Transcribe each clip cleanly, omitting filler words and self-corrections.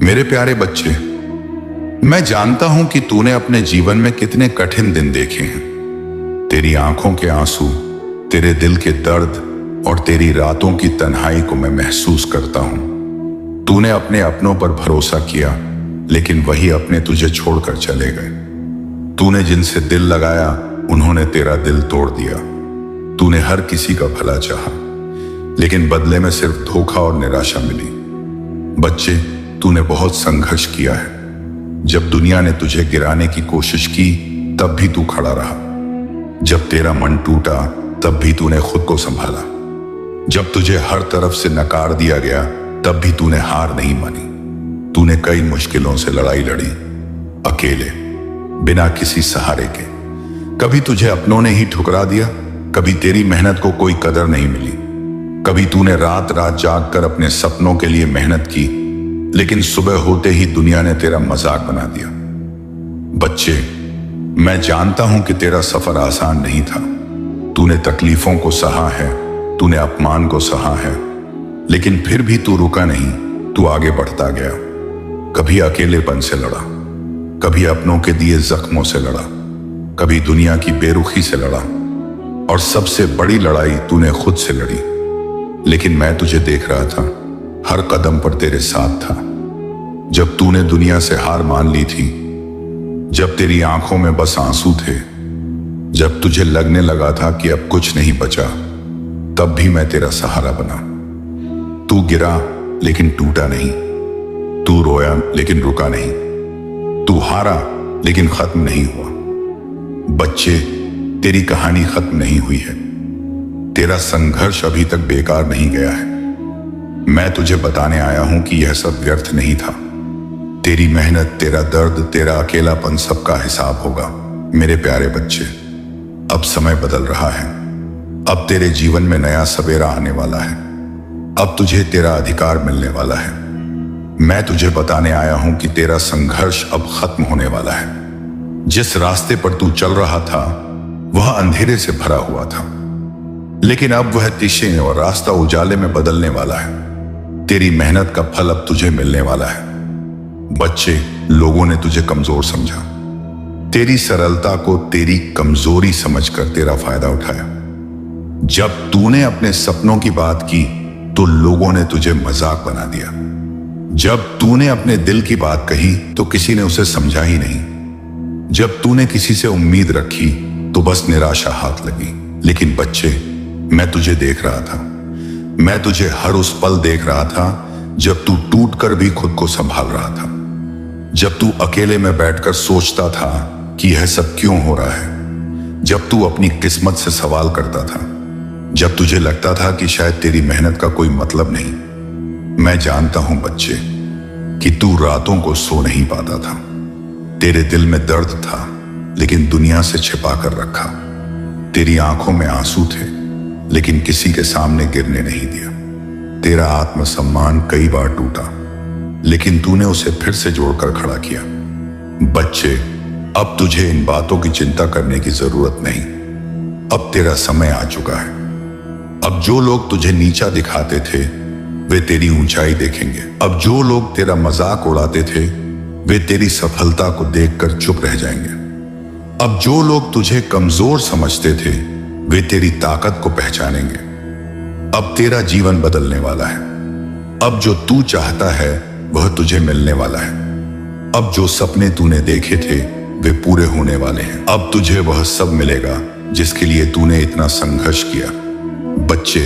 मेरे प्यारे बच्चे, मैं जानता हूं कि तूने अपने जीवन में कितने कठिन दिन देखे हैं। तेरी आंखों के आंसू, तेरे दिल के दर्द और तेरी रातों की तन्हाई को मैं महसूस करता हूं। तूने अपने अपनों पर भरोसा किया, लेकिन वही अपने तुझे छोड़कर चले गए। तूने जिनसे दिल लगाया, उन्होंने तेरा दिल तोड़ दिया। तूने हर किसी का भला चाहा, लेकिन बदले में सिर्फ धोखा और निराशा मिली। बच्चे, तूने बहुत संघर्ष किया है। जब दुनिया ने तुझे गिराने की कोशिश की, तब भी तू खड़ा रहा। जब तेरा मन टूटा, तब भी तूने खुद को संभाला। जब तुझे हर तरफ से नकार दिया गया, तब भी तूने हार नहीं मानी। तूने कई मुश्किलों से लड़ाई लड़ी, अकेले, बिना किसी सहारे के। कभी तुझे अपनों ने ही ठुकरा दिया, कभी तेरी मेहनत को कोई कदर नहीं मिली। कभी तूने रात रात जाग कर अपने सपनों के लिए मेहनत की, लेकिन सुबह होते ही दुनिया ने तेरा मजाक बना दिया। बच्चे, मैं जानता हूं कि तेरा सफर आसान नहीं था। तूने तकलीफों को सहा है, तूने अपमान को सहा है, लेकिन फिर भी तू रुका नहीं। तू आगे बढ़ता गया। कभी अकेलेपन से लड़ा, कभी अपनों के दिए जख्मों से लड़ा, कभी दुनिया की बेरुखी से लड़ा, और सबसे बड़ी लड़ाई तूने खुद से लड़ी। लेकिन मैं तुझे देख रहा था, हर कदम पर तेरे साथ था। जब तूने दुनिया से हार मान ली थी, जब तेरी आंखों में बस आंसू थे, जब तुझे लगने लगा था कि अब कुछ नहीं बचा, तब भी मैं तेरा सहारा बना। तू गिरा, लेकिन टूटा नहीं। तू रोया, लेकिन रुका नहीं। तू हारा, लेकिन खत्म नहीं हुआ। बच्चे, तेरी कहानी खत्म नहीं हुई है। तेरा संघर्ष अभी तक बेकार नहीं गया है। मैं तुझे बताने आया हूं कि यह सब व्यर्थ नहीं था। तेरी मेहनत, तेरा दर्द, तेरा अकेलापन, सबका हिसाब होगा। मेरे प्यारे बच्चे, अब समय बदल रहा है। अब तेरे जीवन में नया सवेरा आने वाला है। अब तुझे तेरा अधिकार मिलने वाला है। मैं तुझे बताने आया हूं कि तेरा संघर्ष अब खत्म होने वाला है। जिस रास्ते पर तू चल रहा था, वह अंधेरे से भरा हुआ था, लेकिन अब वह दिशें और रास्ता उजाले में बदलने वाला है। तेरी मेहनत का फल अब तुझे मिलने वाला है। बच्चे, लोगों ने तुझे कमजोर समझा। तेरी सरलता को तेरी कमजोरी समझकर तेरा फायदा उठाया। जब तूने अपने सपनों की बात की, तो लोगों ने तुझे मजाक बना दिया। जब तूने अपने दिल की बात कही, तो किसी ने उसे समझा ही नहीं। जब तूने किसी से उम्मीद रखी, तो बस निराशा हाथ लगी। लेकिन बच्चे, मैं तुझे देख रहा था। मैं तुझे हर उस पल देख रहा था जब तू टूटकर भी खुद को संभाल रहा था। जब तू अकेले में बैठकर सोचता था कि यह सब क्यों हो रहा है। जब तू अपनी किस्मत से सवाल करता था। जब तुझे लगता था कि शायद तेरी मेहनत का कोई मतलब नहीं। मैं जानता हूं बच्चे, कि तू रातों को सो नहीं पाता था। तेरे दिल में दर्द था, लेकिन दुनिया से छिपा कर रखा। तेरी आंखों में आंसू थे, लेकिन किसी के सामने गिरने नहीं दिया। तेरा आत्मसम्मान कई बार टूटा, लेकिन तूने उसे फिर से जोड़कर खड़ा किया। बच्चे, अब तुझे इन बातों की चिंता करने की जरूरत नहीं। अब तेरा समय आ चुका है। अब जो लोग तुझे नीचा दिखाते थे, वे तेरी ऊंचाई देखेंगे। अब जो लोग तेरा मजाक उड़ाते थे, वे तेरी सफलता को देखकर चुप रह जाएंगे। अब जो लोग तुझे कमजोर समझते थे, वे तेरी ताकत को पहचानेंगे। अब तेरा जीवन बदलने वाला है। अब जो तू चाहता है, वह तुझे मिलने वाला है। अब जो सपने तूने देखे थे, वे पूरे होने वाले हैं। अब तुझे वह सब मिलेगा जिसके लिए तूने इतना संघर्ष किया। बच्चे,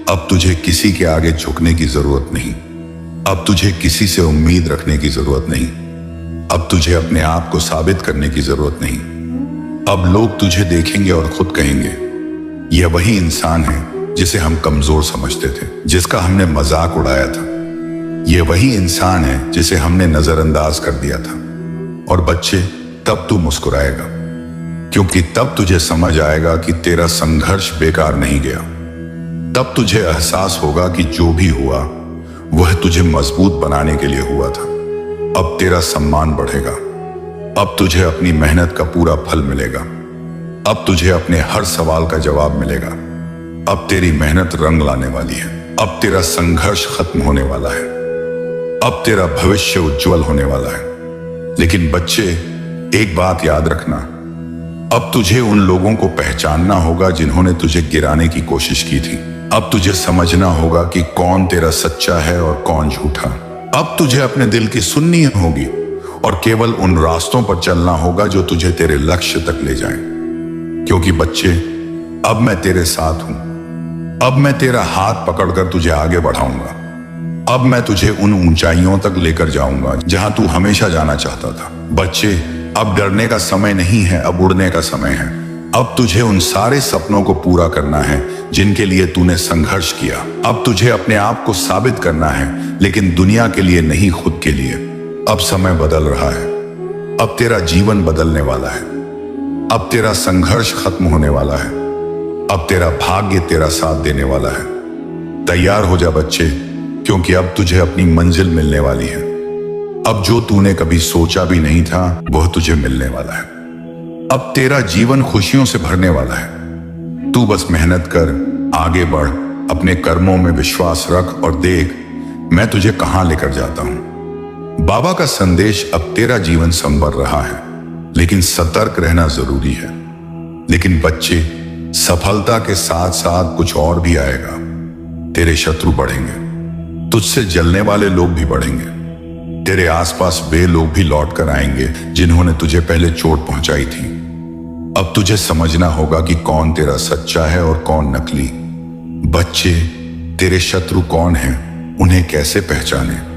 अब तुझे किसी के आगे झुकने की जरूरत नहीं। अब तुझे किसी से उम्मीद रखने की जरूरत नहीं। अब तुझे अपने आप को साबित करने की जरूरत नहीं। अब लोग तुझे देखेंगे और खुद कहेंगे, यह वही इंसान है जिसे हम कमजोर समझते थे, जिसका हमने मजाक उड़ाया था। यह वही इंसान है जिसे हमने नजरअंदाज कर दिया था। और बच्चे, तब तू मुस्कुराएगा, क्योंकि तब तुझे समझ आएगा कि तेरा संघर्ष बेकार नहीं गया। तब तुझे एहसास होगा कि जो भी हुआ, वह तुझे मजबूत बनाने के लिए हुआ था। अब तेरा सम्मान बढ़ेगा। अब तुझे अपनी मेहनत का पूरा फल मिलेगा। अब तुझे अपने हर सवाल का जवाब मिलेगा। अब तेरी मेहनत रंग लाने वाली है। अब तेरा संघर्ष खत्म होने वाला है। अब तेरा भविष्य उज्जवल होने वाला है। लेकिन बच्चे, एक बात याद रखना, अब तुझे उन लोगों को पहचानना होगा जिन्होंने तुझे गिराने की कोशिश की थी। अब तुझे समझना होगा कि कौन तेरा सच्चा है और कौन झूठा। अब तुझे अपने दिल की सुननी होगी और केवल उन रास्तों पर चलना होगा जो तुझे तेरे लक्ष्य तक ले जाएं। क्योंकि बच्चे, अब मैं तेरे साथ हूं। अब मैं तेरा हाथ पकड़कर तुझे आगे बढ़ाऊंगा। अब मैं तुझे उन ऊंचाइयों तक लेकर जाऊंगा जहां तू हमेशा जाना चाहता था। बच्चे, अब डरने का समय नहीं है, अब उड़ने का समय है। अब तुझे उन सारे सपनों को पूरा करना है जिनके लिए तूने संघर्ष किया। अब तुझे अपने आप को साबित करना है, लेकिन दुनिया के लिए नहीं, खुद के लिए। अब समय बदल रहा है। अब तेरा जीवन बदलने वाला है। अब तेरा संघर्ष खत्म होने वाला है। अब तेरा भाग्य तेरा साथ देने वाला है। तैयार हो जा बच्चे, क्योंकि अब तुझे अपनी मंजिल मिलने वाली है। अब जो तूने कभी सोचा भी नहीं था, वह तुझे मिलने वाला है। अब तेरा जीवन खुशियों से भरने वाला है। तू बस मेहनत कर, आगे बढ़, अपने कर्मों में विश्वास रख और देख मैं तुझे कहां लेकर जाता हूं। बाबा का संदेश अब तेरा जीवन संवर रहा है, लेकिन सतर्क रहना जरूरी है। लेकिन बच्चे, सफलता के साथ साथ कुछ और भी आएगा। तेरे शत्रु बढ़ेंगे, तुझसे जलने वाले लोग भी बढ़ेंगे। तेरे आसपास वे लोग भी लौट कर आएंगे जिन्होंने तुझे पहले चोट पहुंचाई थी। अब तुझे समझना होगा कि कौन तेरा सच्चा है और कौन नकली। बच्चे, तेरे शत्रु कौन हैं, उन्हें कैसे पहचाने?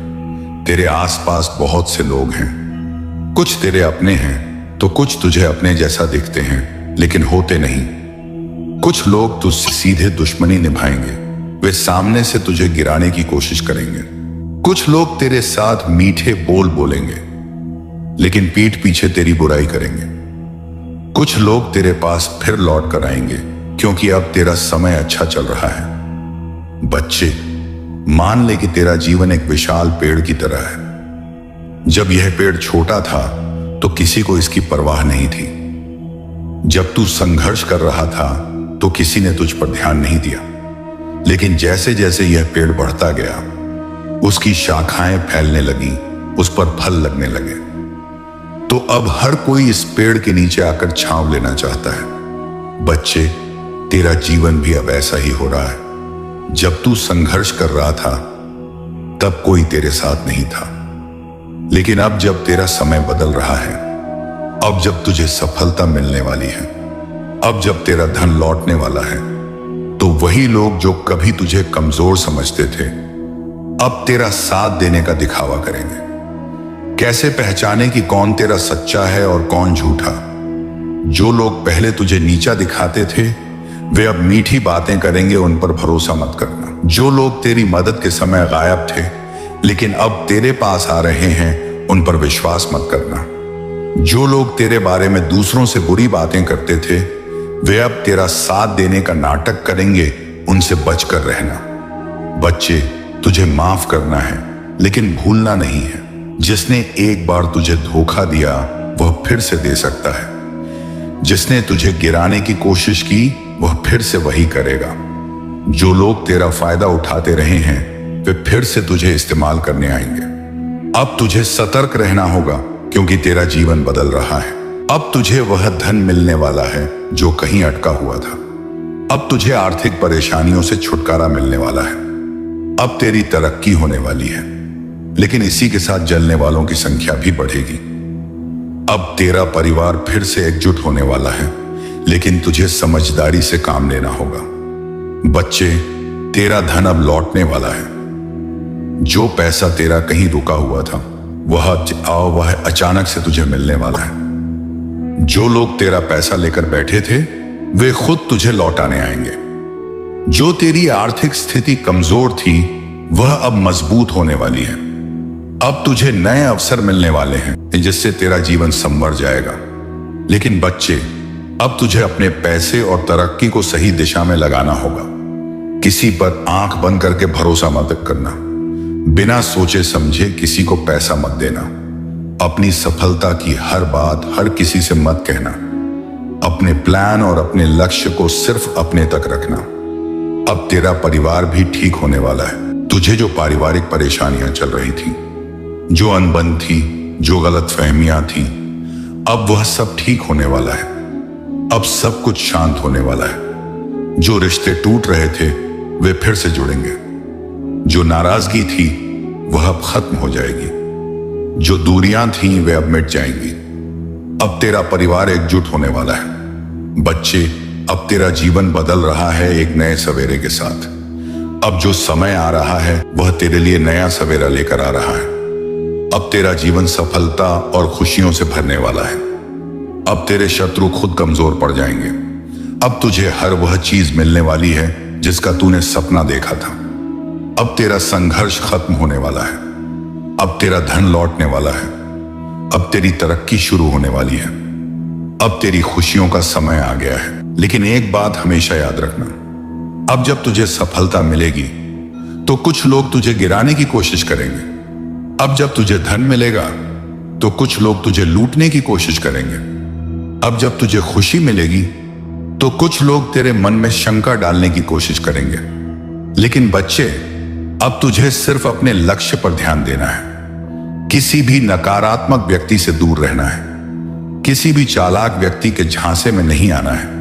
तेरे आसपास बहुत से लोग हैं। कुछ तेरे अपने हैं तो कुछ तुझे अपने जैसा दिखते हैं, लेकिन होते नहीं। कुछ लोग तुझसे सीधे दुश्मनी निभाएंगे, वे सामने से तुझे गिराने की कोशिश करेंगे। कुछ लोग तेरे साथ मीठे बोल बोलेंगे, लेकिन पीठ पीछे तेरी बुराई करेंगे। कुछ लोग तेरे पास फिर लौट कर आएंगे, क्योंकि अब तेरा समय अच्छा चल रहा है। बच्चे, मान ले कि तेरा जीवन एक विशाल पेड़ की तरह है। जब यह पेड़ छोटा था तो किसी को इसकी परवाह नहीं थी। जब तू संघर्ष कर रहा था तो किसी ने तुझ पर ध्यान नहीं दिया। लेकिन जैसे जैसे यह पेड़ बढ़ता गया, उसकी शाखाएं फैलने लगी, उस पर फल लगने लगे। तो अब हर कोई इस पेड़ के नीचे आकर छांव लेना चाहता है। बच्चे, तेरा जीवन भी अब ऐसा ही हो रहा है। जब तू संघर्ष कर रहा था तब कोई तेरे साथ नहीं था, लेकिन अब जब तेरा समय बदल रहा है, अब जब तुझे सफलता मिलने वाली है, अब जब तेरा धन लौटने वाला है, तो वही लोग जो कभी तुझे कमजोर समझते थे, अब तेरा साथ देने का दिखावा करेंगे। कैसे पहचाने कि कौन तेरा सच्चा है और कौन झूठा? जो लोग पहले तुझे नीचा दिखाते थे, वे अब मीठी बातें करेंगे, उन पर भरोसा मत करना। जो लोग तेरी मदद के समय गायब थे, लेकिन अब तेरे पास आ रहे हैं, उन पर विश्वास मत करना। जो लोग तेरे बारे में दूसरों से बुरी बातें करते थे, वे अब तेरा साथ देने का नाटक करेंगे, उनसे बचकर रहना। बच्चे, तुझे माफ करना है, लेकिन भूलना नहीं है। जिसने एक बार तुझे धोखा दिया, वह फिर से दे सकता है। जिसने तुझे गिराने की कोशिश की, वह फिर से वही करेगा। जो लोग तेरा फायदा उठाते रहे हैं, वे फिर से तुझे इस्तेमाल करने आएंगे। अब तुझे सतर्क रहना होगा, क्योंकि तेरा जीवन बदल रहा है। अब तुझे वह धन मिलने वाला है जो कहीं अटका हुआ था। अब तुझे आर्थिक परेशानियों से छुटकारा मिलने वाला है। अब तेरी तरक्की होने वाली है, लेकिन इसी के साथ जलने वालों की संख्या भी बढ़ेगी। अब तेरा परिवार फिर से एकजुट होने वाला है, लेकिन तुझे समझदारी से काम लेना होगा। बच्चे, तेरा धन अब लौटने वाला है। जो पैसा तेरा कहीं रुका हुआ था, वह अचानक से तुझे मिलने वाला है। जो लोग तेरा पैसा लेकर बैठे थे, वे खुद तुझे लौटाने आएंगे। जो तेरी आर्थिक स्थिति कमजोर थी, वह अब मजबूत होने वाली है। अब तुझे नए अवसर मिलने वाले हैं, जिससे तेरा जीवन संवर जाएगा। लेकिन बच्चे, अब तुझे अपने पैसे और तरक्की को सही दिशा में लगाना होगा। किसी पर आंख बंद करके भरोसा मत करना। बिना सोचे समझे किसी को पैसा मत देना। अपनी सफलता की हर बात हर किसी से मत कहना। अपने प्लान और अपने लक्ष्य को सिर्फ अपने तक रखना। अब तेरा परिवार भी ठीक होने वाला है। तुझे जो पारिवारिक परेशानियां चल रही थी, जो अनबन थी, जो गलत फहमियां थी, अब वह सब ठीक होने वाला है। अब सब कुछ शांत होने वाला है। जो रिश्ते टूट रहे थे वे फिर से जुड़ेंगे। जो नाराजगी थी वह अब खत्म हो जाएगी। जो दूरियां थीं वे अब मिट जाएंगी। अब तेरा परिवार एकजुट होने वाला है। बच्चे, अब तेरा जीवन बदल रहा है एक नए सवेरे के साथ। अब जो समय आ रहा है वह तेरे लिए नया सवेरा लेकर आ रहा है। अब तेरा जीवन सफलता और खुशियों से भरने वाला है। अब तेरे शत्रु खुद कमजोर पड़ जाएंगे। अब तुझे हर वह चीज मिलने वाली है जिसका तूने सपना देखा था। अब तेरा संघर्ष खत्म होने वाला है। अब तेरा धन लौटने वाला है। अब तेरी तरक्की शुरू होने वाली है। अब तेरी खुशियों का समय आ गया है। लेकिन एक बात हमेशा याद रखना, अब जब तुझे सफलता मिलेगी तो कुछ लोग तुझे गिराने की कोशिश करेंगे। अब जब तुझे धन मिलेगा तो कुछ लोग तुझे लूटने की कोशिश करेंगे। अब जब तुझे खुशी मिलेगी तो कुछ लोग तेरे मन में शंका डालने की कोशिश करेंगे। लेकिन बच्चे, अब तुझे सिर्फ अपने लक्ष्य पर ध्यान देना है। किसी भी नकारात्मक व्यक्ति से दूर रहना है। किसी भी चालाक व्यक्ति के झांसे में नहीं आना है।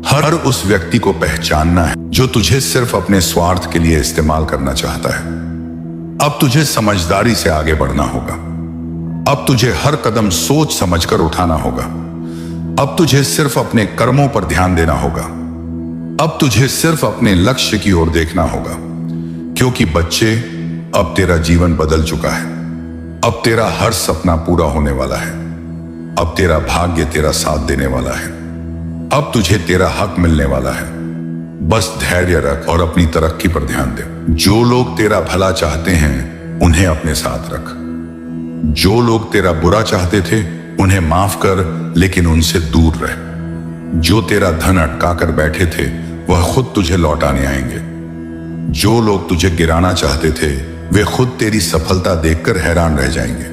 हर उस व्यक्ति को पहचानना है जो तुझे सिर्फ अपने स्वार्थ के लिए इस्तेमाल करना चाहता है। अब तुझे समझदारी से आगे बढ़ना होगा। अब तुझे हर कदम सोच समझकर उठाना होगा। अब तुझे सिर्फ अपने कर्मों पर ध्यान देना होगा। अब तुझे सिर्फ अपने लक्ष्य की ओर देखना होगा। क्योंकि बच्चे, अब तेरा जीवन बदल चुका है। अब तेरा हर सपना पूरा होने वाला है। अब तेरा भाग्य तेरा साथ देने वाला है। अब तुझे तेरा हक मिलने वाला है। बस धैर्य रख और अपनी तरक्की पर ध्यान दे। जो लोग तेरा भला चाहते हैं उन्हें अपने साथ रख। जो लोग तेरा बुरा चाहते थे उन्हें माफ कर, लेकिन उनसे दूर रह। जो तेरा धन अटका कर बैठे थे वह खुद तुझे लौटाने आएंगे। जो लोग तुझे गिराना चाहते थे वे खुद तेरी सफलता देखकर हैरान रह जाएंगे।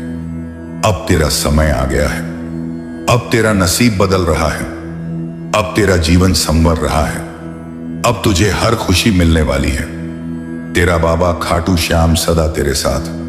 अब तेरा समय आ गया है। अब तेरा नसीब बदल रहा है। अब तेरा जीवन संवर रहा है। अब तुझे हर खुशी मिलने वाली है। तेरा बाबा खाटू श्याम सदा तेरे साथ।